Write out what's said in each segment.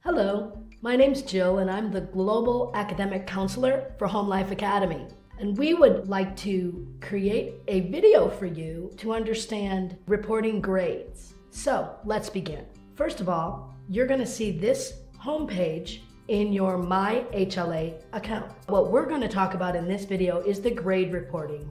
Hello, my name's Jill and I'm the Global Academic Counselor for Home Life Academy. And we would like to create a video for you to understand reporting grades. So let's begin. First of all, you're going to see this homepage in your My HLA account. What we're going to talk about in this video is the grade reporting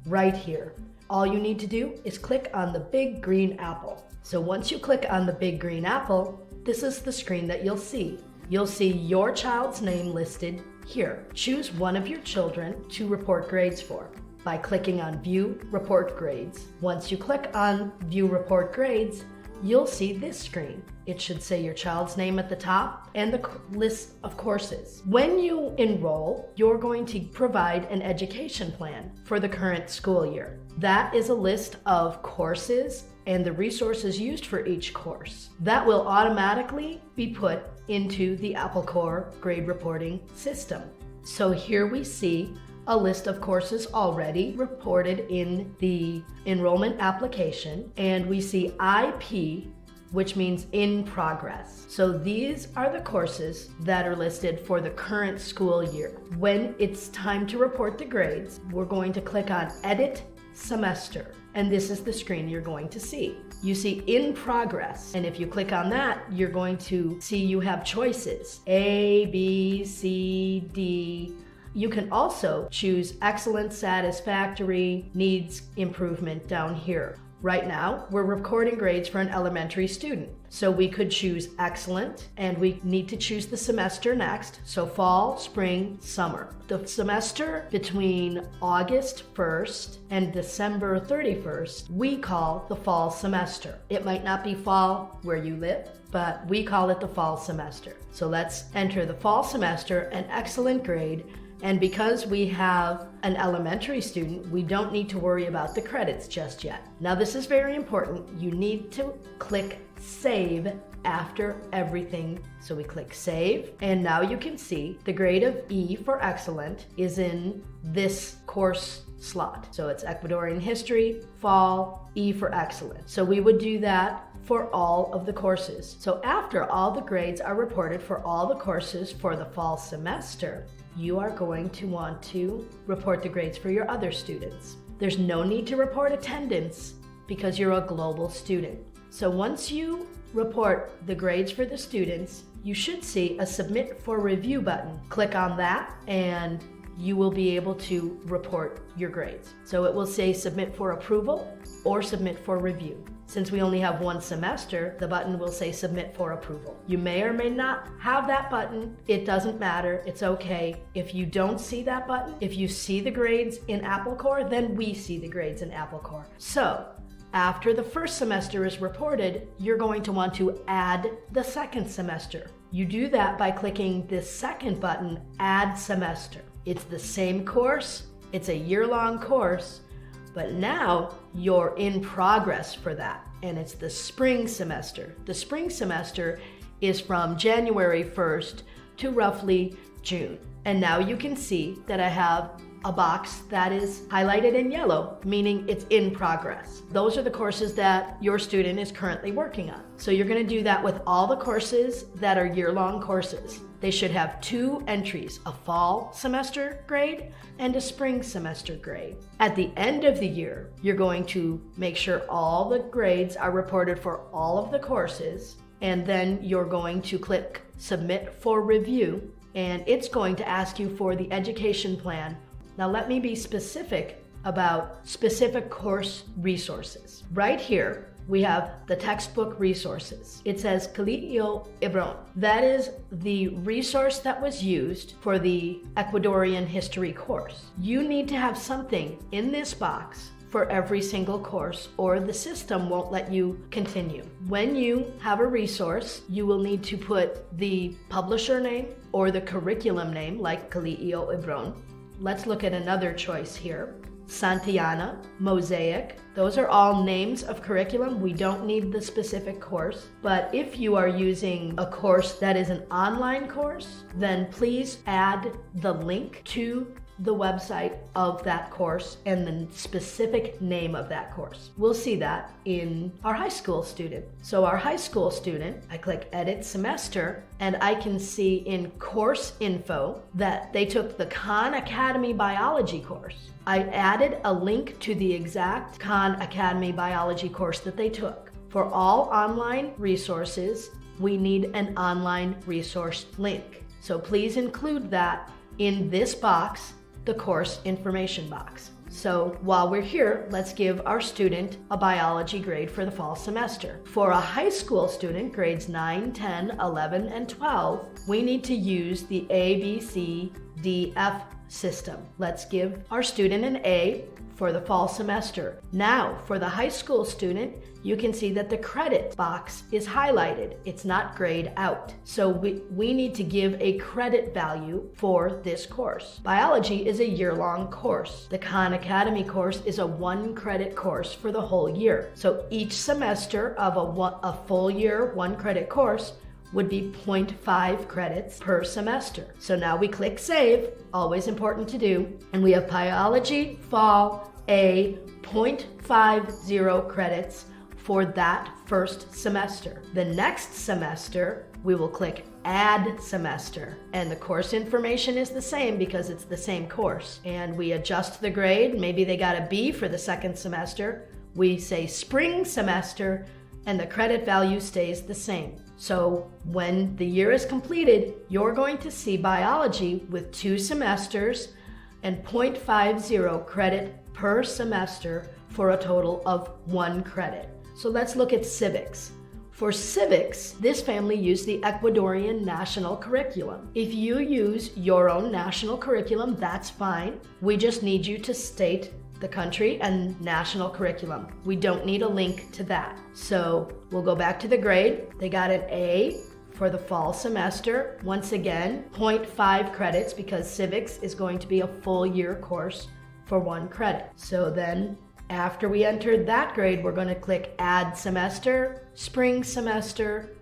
right here. All you need to do is click on the big green apple. So once you click on the big green apple, this is the screen that you'll see. You'll see your child's name listed here. Choose one of your children to report grades for by clicking on View Report Grades. Once you click on View Report Grades, you'll see this screen. It should say your child's name at the top and the list of courses. When you enroll, you're going to provide an education plan for the current school year. That is a list of courses and the resources used for each course. That will automatically be put into the AppleCore grade reporting system. So here we see a list of courses already reported in the enrollment application, and we see IP, which means in progress. So these are the courses that are listed for the current school year. When it's time to report the grades, we're going to click on Edit Semester, and this is the screen you're going to see. You see in progress, and if you click on that, you're going to see you have choices A, B, C, D. You can also choose excellent, satisfactory, needs improvement down here. Right now, we're recording grades for an elementary student. So we could choose excellent, and we need to choose the semester next. So fall, spring, summer. The semester between August 1st and December 31st, we call the fall semester. It might not be fall where you live, but we call it the fall semester. So let's enter the fall semester, an excellent grade. And because we have an elementary student, we don't need to worry about the credits just yet. Now this is very important. You need to click Save after everything. So we click Save, and now you can see the grade of E for excellent is in this course slot. So it's Ecuadorian history, fall, E for excellent. So we would do that for all of the courses. So after all the grades are reported for all the courses for the fall semester, you are going to want to report the grades for your other students. There's no need to report attendance because you're a global student. So once you report the grades for the students, you should see a Submit for Review button. Click on that and you will be able to report your grades. So it will say Submit for Approval or Submit for Review. Since we only have one semester, the button will say Submit for Approval. You may or may not have that button. It doesn't matter. It's okay. If you don't see that button, if you see the grades in AppleCore, then we see the grades in AppleCore. So after the first semester is reported, you're going to want to add the second semester. You do that by clicking this second button, Add Semester. It's the same course. It's a year-long course. But now you're in progress for that, and it's the spring semester. The spring semester is from January 1st to roughly June. And now you can see that I have a box that is highlighted in yellow, meaning it's in progress. Those are the courses that your student is currently working on. So you're going to do that with all the courses that are year-long courses. They should have two entries, a fall semester grade and a spring semester grade. At the end of the year, you're going to make sure all the grades are reported for all of the courses, and then you're going to click Submit for Review, and it's going to ask you for the education plan. Now let me be specific about specific course resources. Right here, we have the textbook resources. It says Colegio Hebron. That is the resource that was used for the Ecuadorian history course. You need to have something in this box for every single course, or the system won't let you continue. When you have a resource, you will need to put the publisher name or the curriculum name, like Colegio Hebron. Let's look at another choice here. Santiana, Mosaic. Those are all names of curriculum. We don't need the specific course. But if you are using a course that is an online course, then please add the link to the website of that course and the specific name of that course. We'll see that in our high school student. So our high school student, I click Edit Semester, and I can see in course info that they took the Khan Academy Biology course. I added a link to the exact Khan Academy Biology course that they took. For all online resources, we need an online resource link. So please include that in this box, the course information box. So while we're here, let's give our student a biology grade for the fall semester. For a high school student, grades 9, 10, 11, and 12, we need to use the A, B, C, D, F system. Let's give our student an A for the fall semester. Now, for the high school student, you can see that the credit box is highlighted. It's not grayed out. So we need to give a credit value for this course. Biology is a year-long course. The Khan Academy course is a 1-credit course for the whole year. So each semester of a full year 1-credit course would be 0.5 credits per semester. So now we click Save, always important to do, and we have Biology Fall A 0.50 credits for that first semester. The next semester, we will click Add Semester, and the course information is the same because it's the same course. And we adjust the grade. Maybe they got a B for the second semester. We say Spring Semester, and the credit value stays the same. So when the year is completed, you're going to see biology with 2 semesters and 0.50 credit per semester for a total of 1 credit. So let's look at civics. For civics, this family used the Ecuadorian national curriculum. If you use your own national curriculum, that's fine. We just need you to state the country and national curriculum. We don't need a link to that. So we'll go back to the grade. They got an A for the fall semester. Once again, 0.5 credits because civics is going to be a full year course for 1 credit. So then after we entered that grade, we're going to click Add Semester, Spring Semester,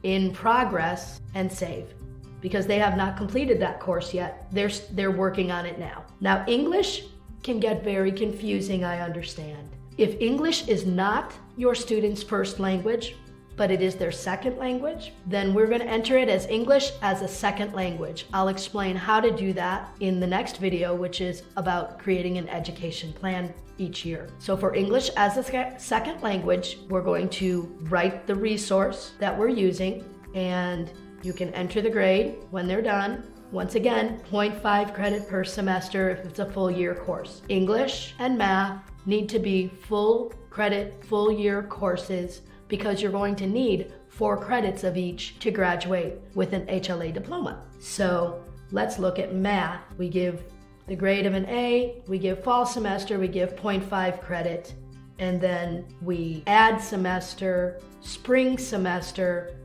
In Progress, and Save. Because they have not completed that course yet. They're working on it now. Now English can get very confusing, I understand. If English is not your student's first language, but it is their second language, then we're going to enter it as English as a second language. I'll explain how to do that in the next video, which is about creating an education plan each year. So for English as a second language, we're going to write the resource that we're using, and you can enter the grade when they're done. Once again, 0.5 credit per semester if it's a full year course. English and math need to be full credit, full year courses because you're going to need 4 credits of each to graduate with an HLA diploma. So let's look at math. We give the grade of an A, we give fall semester, we give 0.5 credit, and then we add semester, spring semester,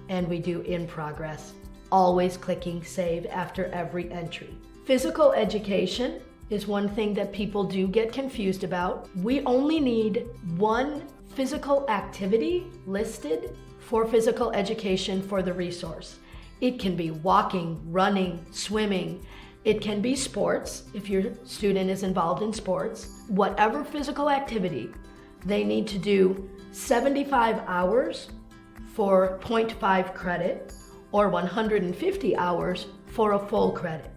and we do in progress. Always clicking Save after every entry. Physical education is one thing that people do get confused about. We only need 1 physical activity listed for physical education for the resource. It can be walking, running, swimming. It can be sports if your student is involved in sports. Whatever physical activity, they need to do 75 hours for 0.5 credit, or 150 hours for a full credit.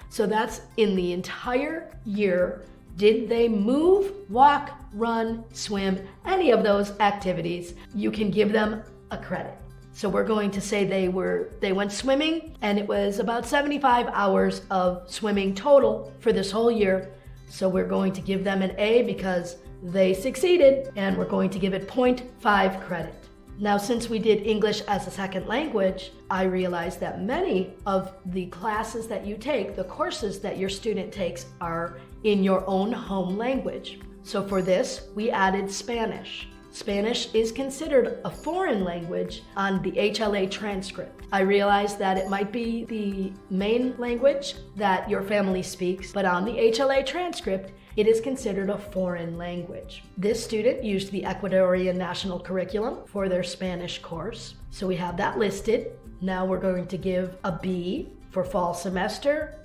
So that's in the entire year. Did they move, walk, run, swim, any of those activities? You can give them a credit. So we're going to say they went swimming, and it was about 75 hours of swimming total for this whole year. So we're going to give them an A because they succeeded, and we're going to give it 0.5 credit. Now, since we did English as a second language, I realized that many of the classes that you take, the courses that your student takes, are in your own home language. So for this, we added Spanish. Spanish is considered a foreign language on the HLA transcript. I realized that it might be the main language that your family speaks, but on the HLA transcript, it is considered a foreign language. This student used the Ecuadorian national curriculum for their Spanish course. So we have that listed. Now we're going to give a B for fall semester,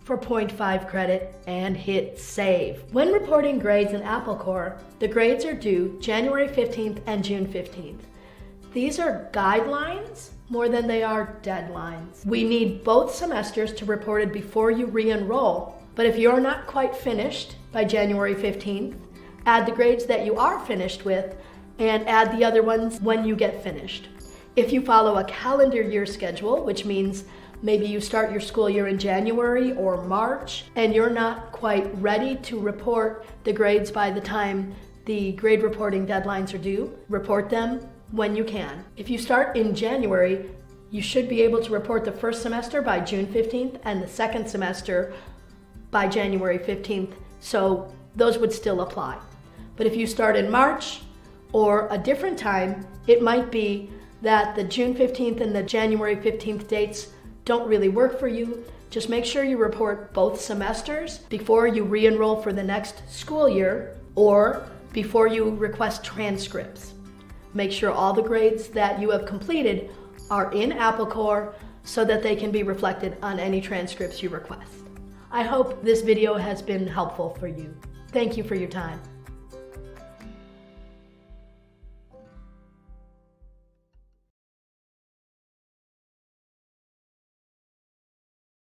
for 0.5 credit and hit save. When reporting grades in AppleCore, the grades are due January 15th and June 15th. These are guidelines more than they are deadlines. We need both semesters to report it before you re-enroll, but if you're not quite finished by January 15th, add the grades that you are finished with and add the other ones when you get finished. If you follow a calendar year schedule, which means maybe you start your school year in January or March and you're not quite ready to report the grades by the time the grade reporting deadlines are due, report them when you can. If you start in January, you should be able to report the first semester by June 15th and the second semester by January 15th, so those would still apply. But if you start in March or a different time, it might be that the June 15th and the January 15th dates don't really work for you. Just make sure you report both semesters before you re-enroll for the next school year or before you request transcripts. Make sure all the grades that you have completed are in AppleCore so that they can be reflected on any transcripts you request. I hope this video has been helpful for you. Thank you for your time.